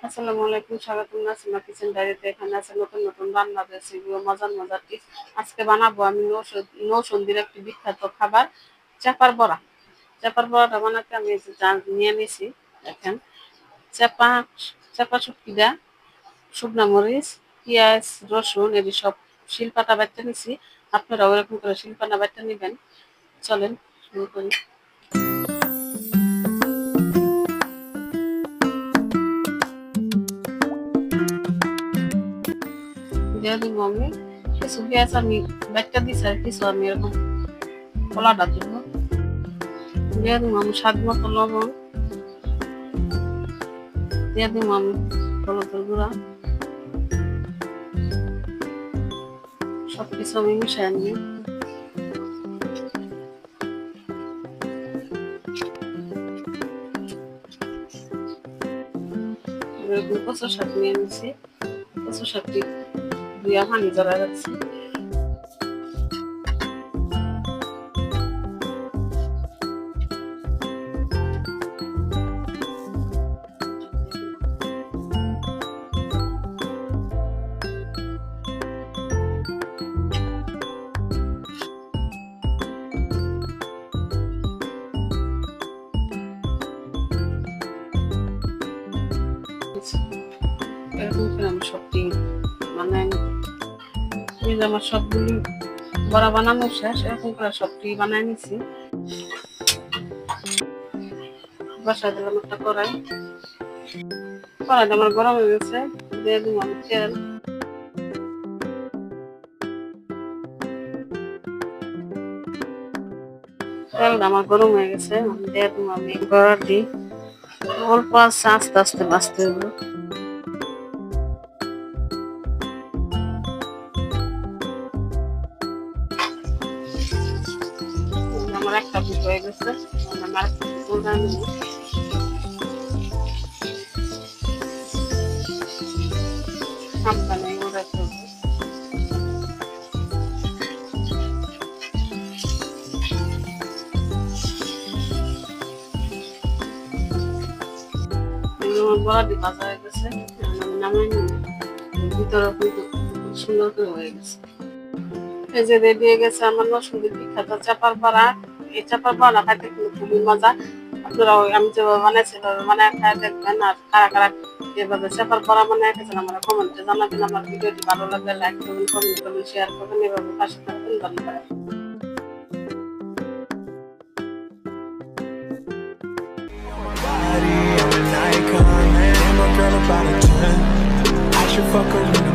আসসালামু আলাইকুম, স্বাগতম নাসিমা কিচেন ডায়েরিতে। এখানে আছে নতুন নতুন রান্নার রেসিপি ও মজার মজার টিপস। আজকে বানাবো আমি নৌসন্দির একটি বিখ্যাত খাবার, চাপার বড়া। চাপার বড়াটা বানাতে আমি এই যে নিয়ে নিয়েছি। দেখেন, চাপা চাপা শুটকিটা, শুকনা মরিচ, পেঁয়াজ, রসুন এটি সব শিলপাটা বাটতে নিছি। আপনারা ওরকম করে শিলপাটা বাটতে নিবেন। চলেন শুরু করি। দিয়ে দিব আমি কিছু পেঁয়াজ, আমি বাটতে দিছি আর কিছু আমি এরকম কলাটা দিব। দিয়ে দিব আমি স্বাদ মতো লবণ, দিয়ে দিব আমি হলুদের গুঁড়া। সবকিছু আমি মিশিয়ে নিই। এরকম কচুর শাক নিয়ে নিচ্ছি। কচুর শাকটি ধুয়ে পানি ঝরা রাখছি। এরকম করে আমি সবটি বানাই নিই। আমার সবগুলি বড়া বানানো শেষ। এরকম করে সবটি বানাই নিছি। বসাই দিলাম একটা কড়াই। কড়াইটা আমার গরম হয়ে গেছে। দিয়ে দিব আমি তেল। তেলটা আমার গরম হয়ে গেছে। দিয়ে দিব আমি বড়াটি। অল্প আছে, আস্তে আস্তে বাঁচতে হবে। আমার একটা পিঠ হয়ে গেছে। আমার একটা পিঠ উল্টায় নেব। সাবধানে উল্টাইতে হবে। আমার বড়াটি ভাজা হয়ে গেছে। আমি নামাই নিই। ভিতরে কিন্তু সুন্দর করে হয়ে গেছে। এই যে রেডি হয়ে গেছে আমার নরসিংদীর বিখ্যাত চাপার বড়া। এই চাপার বড়া খাইতে কিন্তু খুবই মজা। আপনারা আমি যেভাবে বানাইছি সেভাবে বানায় খায় দেখবেন। আর কারা কারা এভাবে চাপার বড়া বানায় খেয়েছেন আমার কমেন্টে জানাবেন। আমার ভিডিওটি ভালো লাগলে লাইক করবেন, কমেন্ট করবেন, শেয়ার করবেন। এভাবে পাশে থাকবেন। ধন্যবাদ। I'm an icon, man. My girl about a 10. I should fuck her.